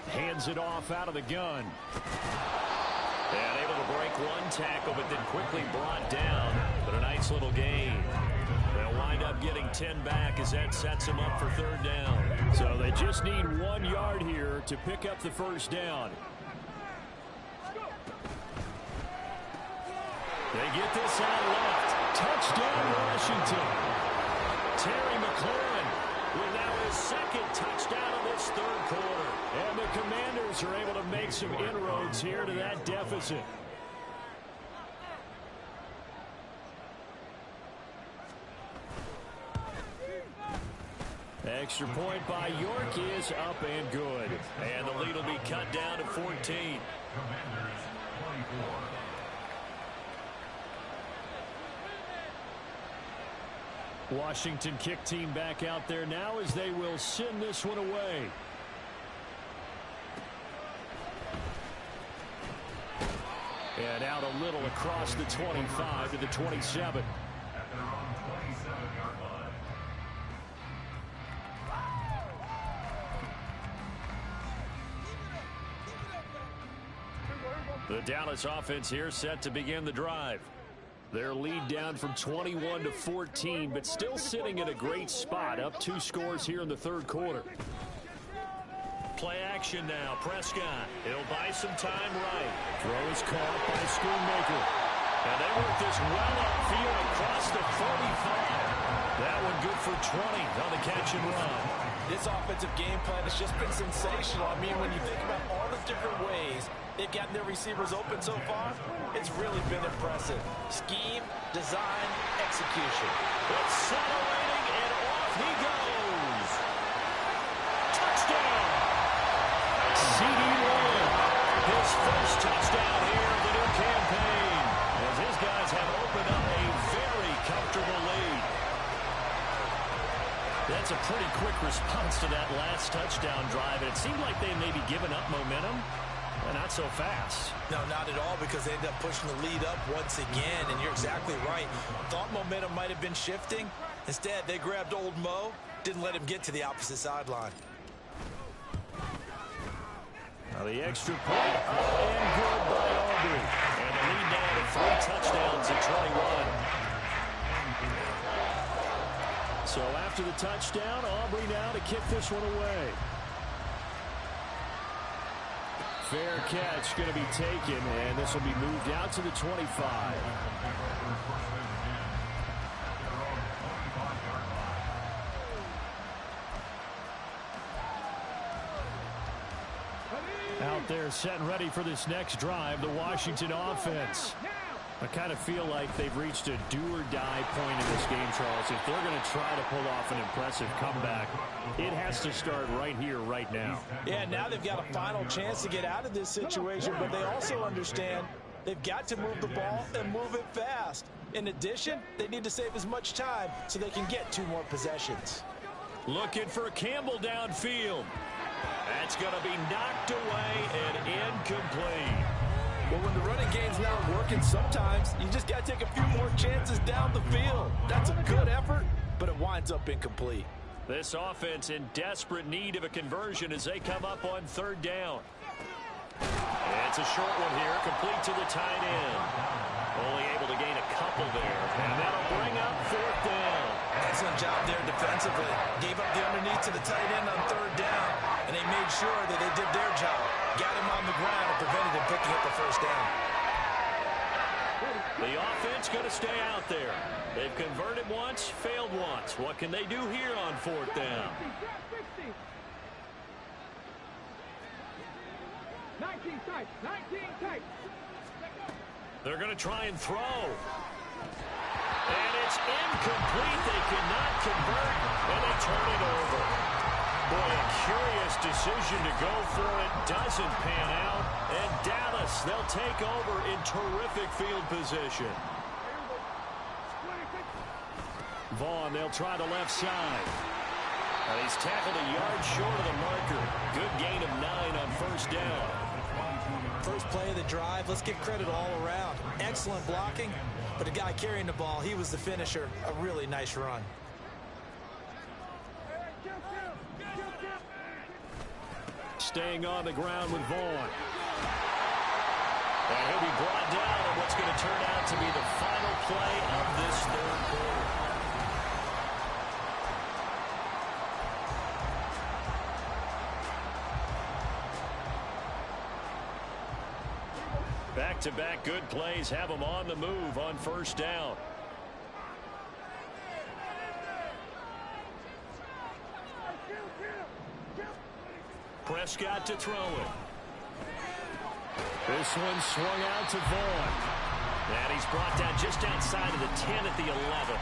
S1: Hands it off out of the gun. And able to break one tackle, but then quickly brought down. But a nice little gain. They'll wind up getting 10 back as that sets them up for 3rd down. So they just need 1 yard here to pick up the first down. They get this out left. Touchdown, Washington. Terry McLaurin with now his 2nd touchdown of this 3rd quarter. And the Commanders are able to make some inroads here to that deficit. Extra point by York is up and good. And the lead will be cut down to 14.
S3: Commanders 24.
S1: Washington kick team back out there now as they will send this one away. And out a little across the 25 to the 27.
S3: At their own 27-yard line.
S1: The Dallas offense here set to begin the drive. Their lead down from 21 to 14, but still sitting at a great spot, up 2 scores here in the 3rd quarter. Play action now. Prescott. He'll buy some time right. Throw is caught by Schoonmaker. And they work this well upfield across the 45. That one good for 20 on the catch and run.
S2: This offensive game plan has just been sensational. I mean, when you think about all the different ways they've gotten their receivers open so far, it's really been impressive. Scheme, design, execution.
S1: Accelerating, and off he goes. Touchdown!
S4: CD Lamb. His first touchdown here of the new campaign, as his guys have opened up a very comfortable lead. That's a pretty quick response to that last touchdown drive, and it seemed like they may be giving up momentum. Not so fast.
S6: No, not at all, because they ended up pushing the lead up once again, and you're exactly right. Thought momentum might have been shifting. Instead, they grabbed old Mo, didn't let him get to the opposite sideline.
S4: Now the extra point, and good by Aubrey. And the lead now to 3 touchdowns at 21. So after the touchdown, Aubrey now to kick this one away. Fair catch going to be taken, and this will be moved out to the 25. Out there set and ready for this next drive, the Washington offense. I kind of feel like they've reached a do-or-die point in this game, Charles. If they're going to try to pull off an impressive comeback, it has to start right here, right now.
S6: Yeah, now they've got a final chance to get out of this situation, but they also understand they've got to move the ball and move it fast. In addition, they need to save as much time so they can get 2 more possessions.
S4: Looking for Campbell downfield. That's going to be knocked away and incomplete.
S2: Well, when the running game's not working, sometimes you just got to take a few more chances down the field. That's a good effort, but it winds up incomplete.
S4: This offense in desperate need of a conversion as they come up on 3rd down. It's a short one here, complete to the tight end. Only able to gain a couple there, and that'll bring up 4th down.
S6: Excellent job there defensively. Gave up the underneath to the tight end on 3rd down, and they made sure that they did their job. Got him on the ground and prevented him picking up the 1st down.
S4: The offense going to stay out there. They've converted once, failed once. What can they do here on 4th down?
S5: 19 tight, 19 tight.
S4: They're going to try and throw. And it's incomplete. They cannot convert, and they turn it over. Boy, a curious decision to go for it. Doesn't pan out. And Dallas, they'll take over in terrific field position. Vaughn, they'll try the left side. And he's tackled a yard short of the marker. Good gain of 9 on 1st down.
S6: First play of the drive, let's give credit all around. Excellent blocking, but the guy carrying the ball, he was the finisher. A really nice run.
S4: Staying on the ground with Vaughn. And he'll be brought down in what's going to turn out to be the final play of this 3rd quarter. Back-to-back good plays have them on the move on 1st down. Prescott to throw it. This one swung out to Vaughn. And he's brought down just outside of the 10 at the 11.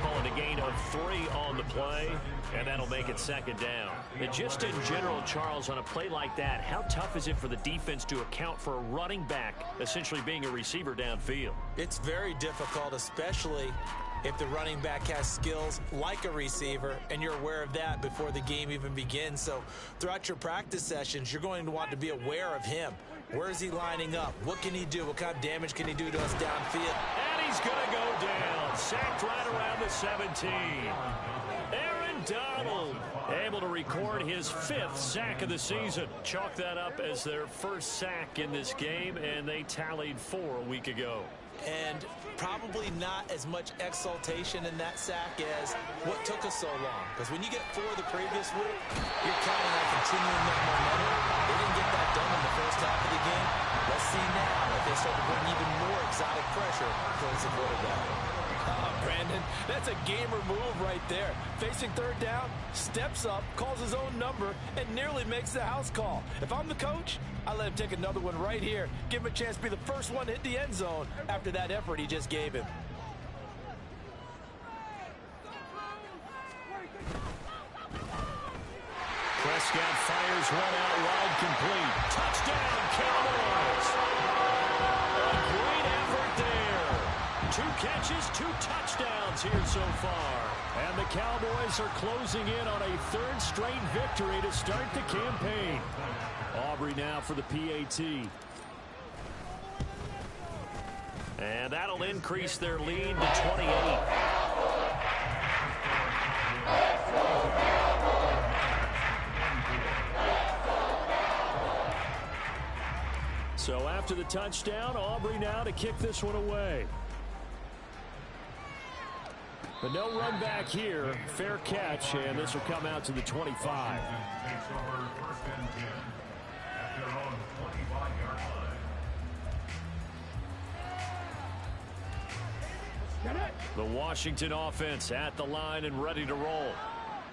S4: Calling a gain of 3 on the play, and that'll make it 2nd down. And just in general, Charles, on a play like that, how tough is it for the defense to account for a running back essentially being a receiver downfield?
S6: It's very difficult, especially if the running back has skills like a receiver, and you're aware of that before the game even begins. So throughout your practice sessions, you're going to want to be aware of him. Where is he lining up? What can he do? What kind of damage can he do to us downfield?
S4: And he's going to go down. Sacked right around the 17. Aaron Donald able to record his 5th sack of the season. Chalk that up as their first sack in this game, and they tallied 4 a week ago.
S6: And probably not as much exultation in that sack as what took us so long. Because when you get 4 the previous week, you're counting on continuing that momentum. They didn't get that done in the first half of the game. Let's see now if they start to bring even more exotic pressure towards the quarterback.
S2: Brandon, that's a gamer move right there. Facing 3rd down, steps up, calls his own number, and nearly makes the house call. If I'm the coach, I let him take another one right here. Give him a chance to be the first one to hit the end zone after that effort he just gave him.
S4: Prescott fires one out wide, complete. Touchdown, Cowboys! A great effort there. 2 catches, 2 touchdowns here so far. And the Cowboys are closing in on a 3rd straight victory to start the campaign. Aubrey now for the PAT. And that'll increase their lead to 28. So after the touchdown, Aubrey now to kick this one away. But no run back here. Fair catch, and this will come out to the 25.
S3: Takes over 1st and 10 at their own 25-yard line.
S4: The Washington offense at the line and ready to roll.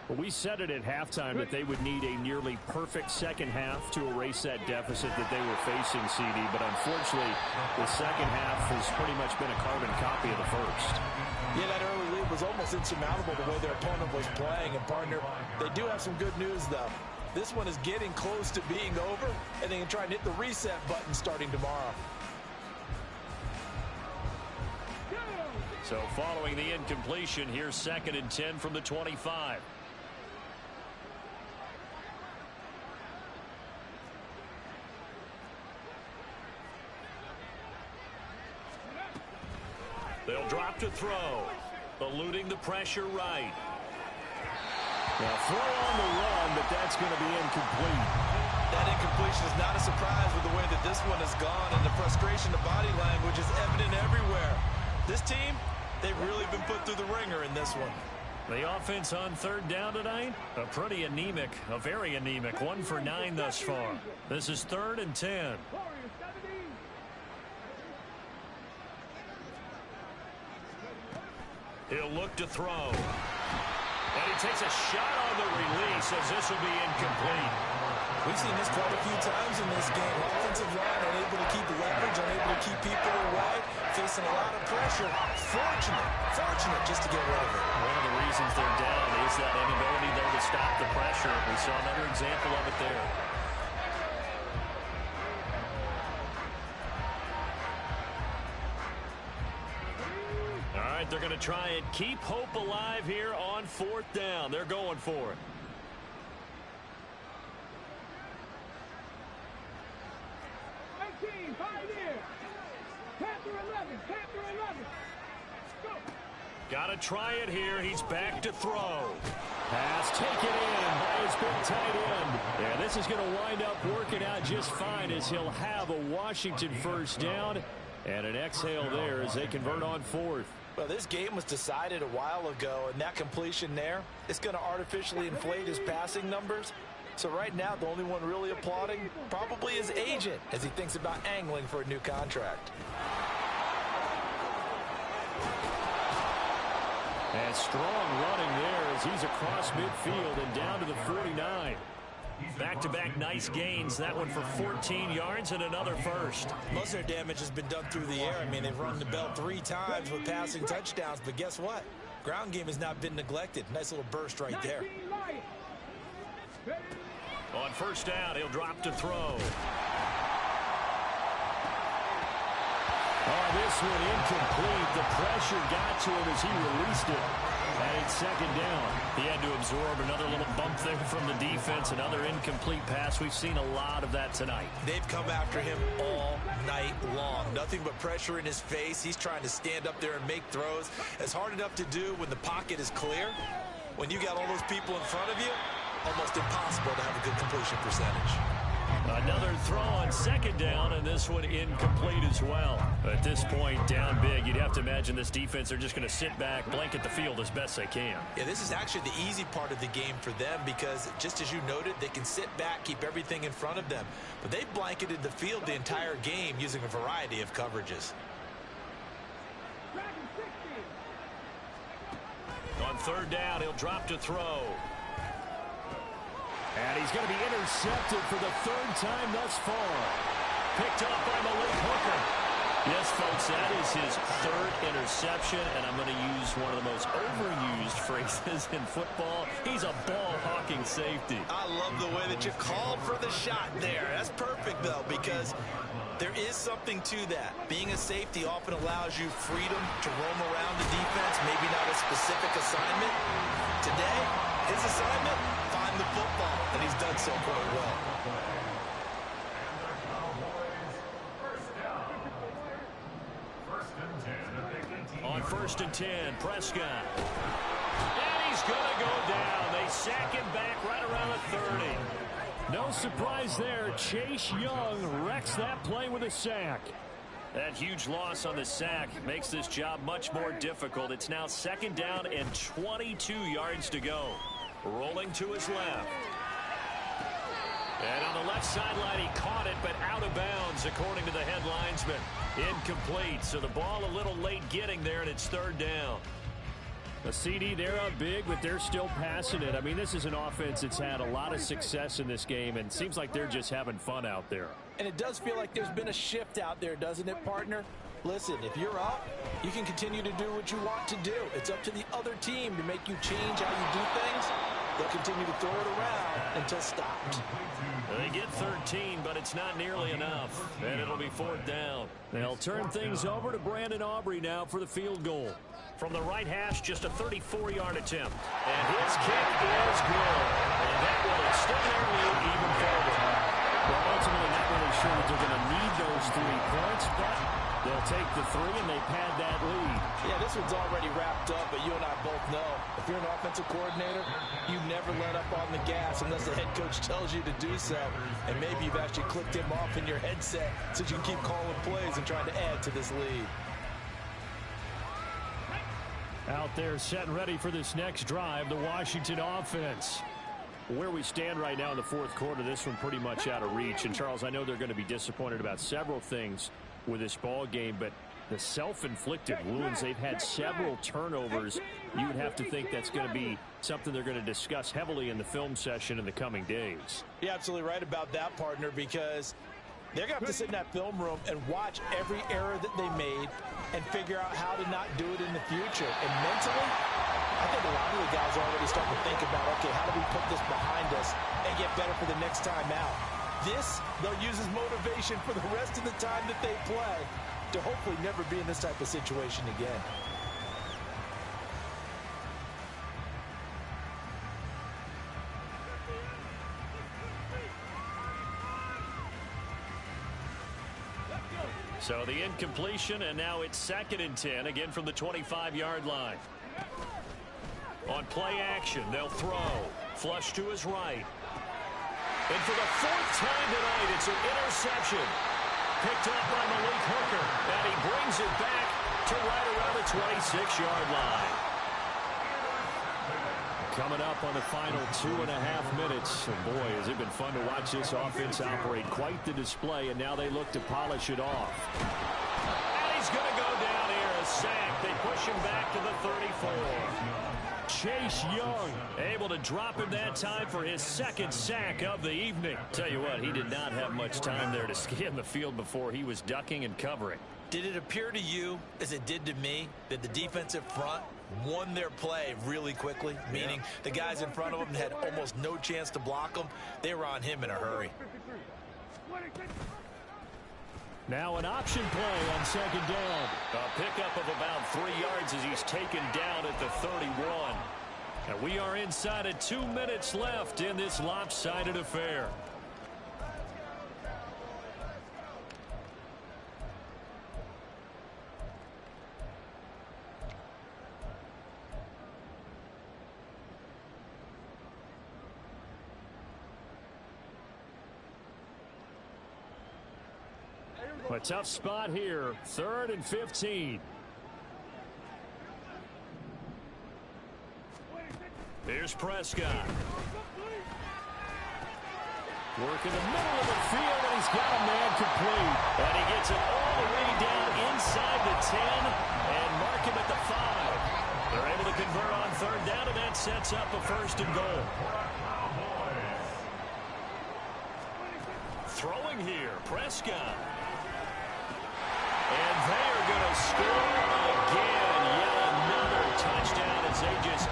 S4: Well, we said it at halftime that they would need a nearly perfect second half to erase that deficit that they were facing, CD. But unfortunately, the second half has pretty much been a carbon copy of the first.
S6: Yeah, that early lead was almost insurmountable the way their opponent was playing. And, partner, they do have some good news, though. This one is getting close to being over, and they can try and hit the reset button starting tomorrow.
S4: So following the incompletion, here's 2nd and 10 from the 25. They'll drop to throw, eluding the pressure right.
S1: Now throw on the run, but that's going to be incomplete.
S2: That incompletion is not a surprise with the way that this one has gone, and the frustration, the body language is evident everywhere. This team, they've really been put through the ringer in this one.
S4: The offense on 3rd down tonight, a very anemic, 1 for 9 thus far. This is 3rd and 10. He'll look to throw. And he takes a shot on the release as this will be incomplete.
S6: We've seen this quite a few times in this game. Offensive line unable to keep leverage, unable to keep people away, facing a lot of pressure. Fortunate just to get rid of it.
S4: One of the reasons they're down is that inability, though, to stop the pressure. We saw another example of it there. All right, they're going to try and keep hope alive here on 4th down. They're going for it. Got to try it here. He's back to throw.
S1: Pass taken in by his big tight end. Yeah, this is going to wind up working out just fine as he'll have a Washington 1st down. And an exhale there as they convert on 4th.
S6: Well, this game was decided a while ago, and that completion there is going to artificially inflate his passing numbers. So right now, the only one really applauding probably his agent as he thinks about angling for a new contract.
S1: And strong running there as he's across midfield and down to the 49.
S4: Back-to-back nice gains. That one for 14 yards and another first.
S6: Most of their damage has been done through the air. I mean, they've rung the bell 3 times with passing touchdowns, but guess what? Ground game has not been neglected. Nice little burst right there.
S4: On 1st down, he'll drop to throw.
S1: Oh, this one incomplete. The pressure got to him as he released it. And it's 2nd down.
S4: He had to absorb another little bump there from the defense. Another incomplete pass. We've seen a lot of that tonight.
S6: They've come after him all night long. Nothing but pressure in his face. He's trying to stand up there and make throws. It's hard enough to do when the pocket is clear. When you got all those people in front of you, almost impossible to have a good completion percentage.
S4: Another throw on 2nd down, and this one incomplete as well. At this point, down big, you'd have to imagine this defense are just going to sit back, blanket the field as best they can.
S6: Yeah, this is actually the easy part of the game for them because, just as you noted, they can sit back, keep everything in front of them. But they've blanketed the field the entire game using a variety of coverages.
S4: On 3rd down, he'll drop to throw.
S1: And he's going to be intercepted for the 3rd time thus far.
S4: Picked up by Malik Hooker. Yes, folks, that is his 3rd interception, and I'm going to use one of the most overused used phrases in football. He's a ball-hawking safety.
S6: I love the way that you called for the shot there. That's perfect, though, because there is something to that. Being a safety often allows you freedom to roam around the defense, maybe not a specific assignment. Today, his assignment, find the football, and he's done so quite well.
S4: On 1st and 10, Prescott. And he's going to go down. They sack him back right around the 30.
S1: No surprise there. Chase Young wrecks that play with a sack.
S4: That huge loss on the sack makes this job much more difficult. It's now 2nd down and 22 yards to go. Rolling to his left. And on the left sideline, he caught it, but out of bounds, according to the head linesman. Incomplete, so the ball a little late getting there, and it's 3rd down.
S1: A CD, they're up big, but they're still passing it. I mean, this is an offense that's had a lot of success in this game, and it seems like they're just having fun out there.
S6: And it does feel like there's been a shift out there, doesn't it, partner? Listen, if you're up, you can continue to do what you want to do. It's up to the other team to make you change how you do things. They'll continue to throw it around until stopped.
S4: They get 13, but it's not nearly enough, and it'll be 4th down.
S1: They'll turn things over to Brandon Aubrey now for the field goal.
S4: From the right hash, just a 34-yard attempt. And his kick is good. And that will extend their lead even further.
S1: Well, ultimately, not really sure that they're going to need those 3 points, but they'll take the 3 and they pad that lead.
S6: Yeah, this one's already wrapped up, but you and I both know if you're an offensive coordinator, you never let up on the gas unless the head coach tells you to do so. And maybe you've actually clicked him off in your headset so you can keep calling plays and trying to add to this lead.
S1: Out there set and ready for this next drive, the Washington offense. Where we stand right now in the 4th quarter, this one pretty much out of reach. And, Charles, I know they're going to be disappointed about several things with this ball game, but the self-inflicted wounds, they've had several turnovers. You would have to think that's going to be something they're going to discuss heavily in the film session in the coming days.
S6: You're absolutely right about that, partner, because they're going to have to sit in that film room and watch every error that they made and figure out how to not do it in the future. And mentally, I think a lot of the guys are already starting to think about, okay, how do we put this behind us and get better for the next time out? This, they'll use as motivation for the rest of the time that they play to hopefully never be in this type of situation again.
S4: So the incompletion, and now it's 2nd and 10, again from the 25-yard line. On play action, they'll throw. Flush to his right. And for the 4th time tonight, it's an interception. Picked up by Malik Hooker, and he brings it back to right around the 26-yard line.
S1: Coming up on the final 2.5 minutes. And boy, has it been fun to watch this offense operate. Quite the display, and now they look to polish it off.
S4: And he's going to go down here, a sack. They push him back to the 34.
S1: Chase Young
S4: able to drop him that time for his 2nd sack of the evening. Tell you what, he did not have much time there to scan the field before he was ducking and covering.
S6: Did it appear to you, as it did to me, that the defensive front won their play really quickly? Meaning the guys in front of them had almost no chance to block them. They were on him in a hurry.
S1: now an option play on 2nd down.
S4: A pickup of about 3 yards as he's taken down at the 31.
S1: And we are inside of 2 minutes left in this lopsided affair. A tough spot here. 3rd and 15.
S4: Here's Prescott.
S1: Work in the middle of the field, and he's got a man complete.
S4: And he gets it all the way down inside the 10 and mark him at the 5. They're able to convert on 3rd down, and that sets up a 1st and goal. Throwing here, Prescott. And they are going to score again. Yet another touchdown as they just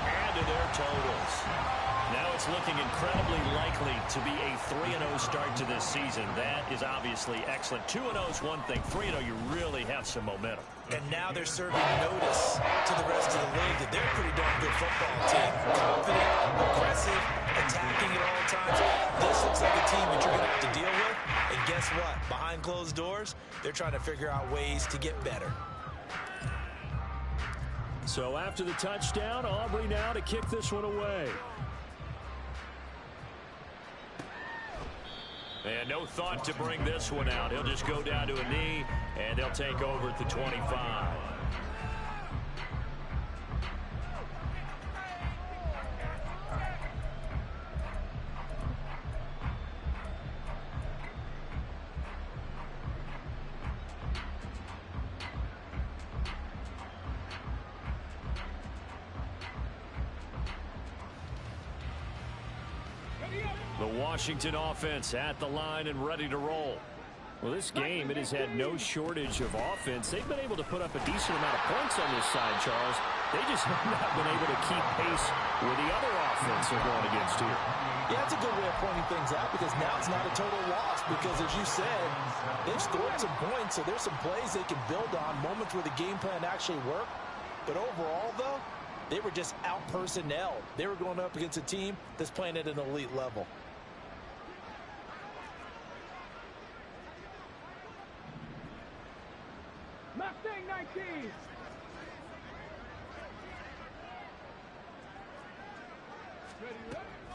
S4: it's looking incredibly likely to be a 3-0 start to this season. That is obviously excellent. 2-0 is one thing. 3-0, you really have some momentum.
S6: And now they're serving notice to the rest of the league that they're a pretty darn good football team. Confident, aggressive, attacking at all times. This looks like a team that you're going to have to deal with. And guess what? Behind closed doors, they're trying to figure out ways to get better.
S4: So after the touchdown, Aubrey now to kick this one away. And no thought to bring this one out. He'll just go down to a knee, and they'll take over at the 25. The Washington offense at the line and ready to roll. Well, this game, it has had no shortage of offense. They've been able to put up a decent amount of points on this side, Charles. They just have not been able to keep pace with the other offense they're going against here.
S2: Yeah, that's a good way of pointing things out because now it's not a total loss because, as you said, they've scored some points, so there's some plays they can build on, moments where the game plan actually worked. But overall, though, they were just out-personnel. They were going up against a team that's playing at an elite level.
S5: Mustang 19.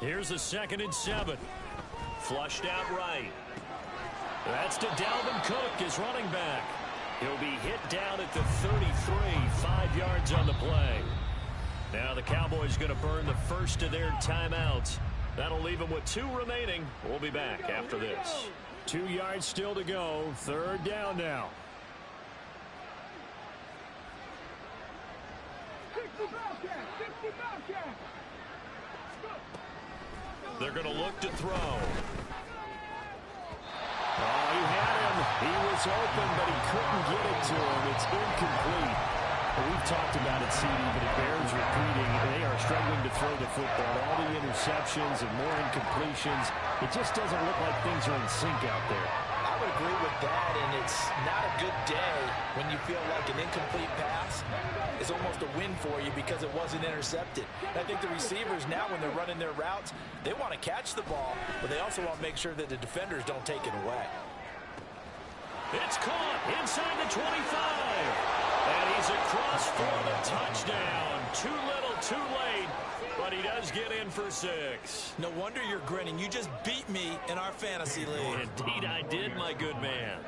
S4: Here's a 2nd and 7. Flushed out right. That's to Dalvin Cook, his running back. He'll be hit down at the 33, 5 yards on the play. Now the Cowboys going to burn the first of their timeouts. That'll leave them with 2 remaining. We'll be back after this. 2 yards still to go. 3rd down now.
S5: 60 Bobcat. 60 Bobcat.
S4: They're going to look to throw. Oh, he had him. He was open, but he couldn't get it to him. It's incomplete. We've talked about it, CD, but it bears repeating. They are struggling to throw the football. All the interceptions and more incompletions. It just doesn't look like things are in sync out there.
S2: I would agree with that, and it's not a good day when you feel like an incomplete pass is almost a win for you because it wasn't intercepted. I think the receivers now, when they're running their routes, they want to catch the ball, but they also want to make sure that the defenders don't take it away.
S4: It's caught inside the 25. And he's across for the touchdown. Too little, too late, but he does get in for 6.
S6: No wonder you're grinning. You just beat me in our fantasy league.
S4: Indeed I did, my good man.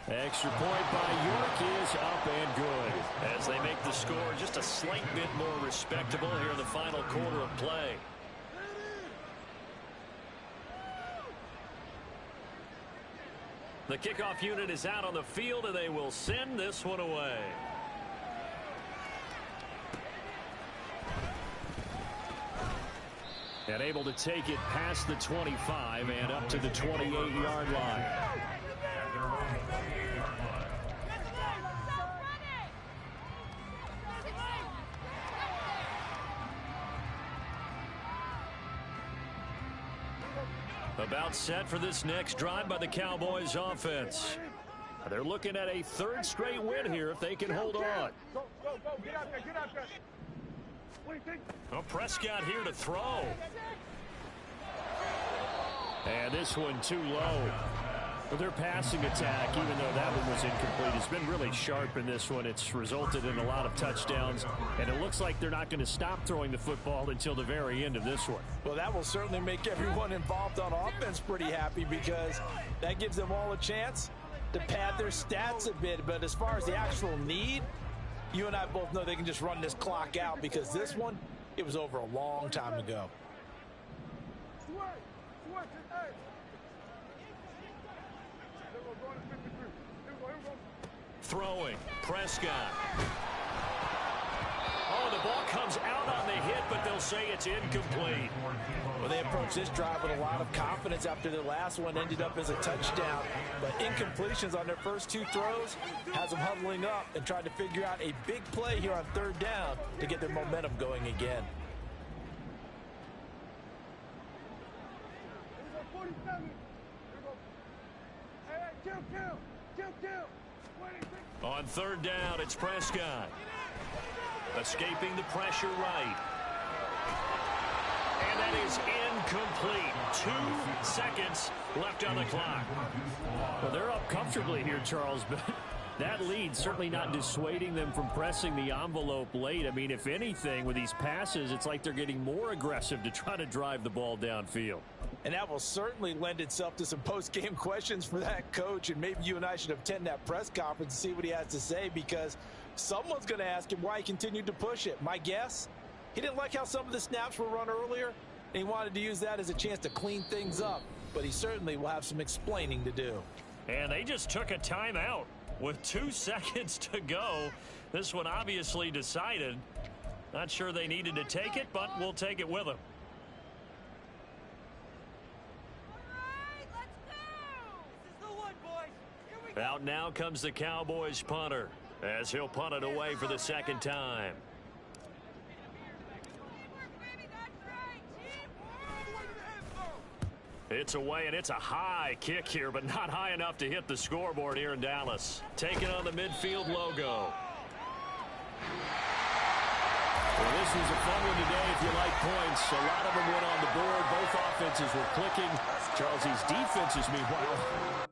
S4: Extra point by York is up and good. As they make the score just a slight bit more respectable here in the final quarter of play. The kickoff unit is out on the field, and they will send this one away. And able to take it past the 25 and up to the 28-yard line. About set for this next drive by the Cowboys offense. They're looking at a 3rd straight win here if they can hold on.
S5: Go, go, go. Get out there. Get out there. What do you think?
S4: Well, Prescott here to throw. And this one too low. But their passing attack, even though that one was incomplete, has been really sharp in this one. It's resulted in a lot of touchdowns, and it looks like they're not going to stop throwing the football until the very end of this one.
S2: Well, that will certainly make everyone involved on offense pretty happy because that gives them all a chance to pad their stats a bit. But as far as the actual need, you and I both know they can just run this clock out because this one, it was over a long time ago.
S4: Throwing, Prescott. Oh, the the ball comes out on the hit, but they'll say it's incomplete.
S2: Well, they approached this drive with a lot of confidence after the last one ended up as a touchdown. But incompletions on their first two throws has them huddling up and trying to figure out a big play here on third down to get their momentum going again.
S4: On third down, it's Prescott. Escaping the pressure right. And that is incomplete. 2 seconds left on the clock.
S1: Well, they're up comfortably here, Charles, but that lead certainly not dissuading them from pressing the envelope late. I mean, if anything, with these passes, it's like they're getting more aggressive to try to drive the ball downfield.
S2: And that will certainly lend itself to some post-game questions for that coach, and maybe you and I should attend that press conference and see what he has to say, because someone's going to ask him why he continued to push it. My guess, he didn't like how some of the snaps were run earlier, and he wanted to use that as a chance to clean things up, but he certainly will have some explaining to do.
S4: And they just took a timeout with 2 seconds to go. This one obviously decided. Not sure they needed to take it, but we'll take it with them. Out now comes the Cowboys punter, as he'll punt it away for the second time. It's away, and it's a high kick here, but not high enough to hit the scoreboard here in Dallas. Taking on the midfield logo.
S1: Well, this was a fun one today if you like points. A lot of them went on the board. Both offenses were clicking. Charles, these defenses, meanwhile,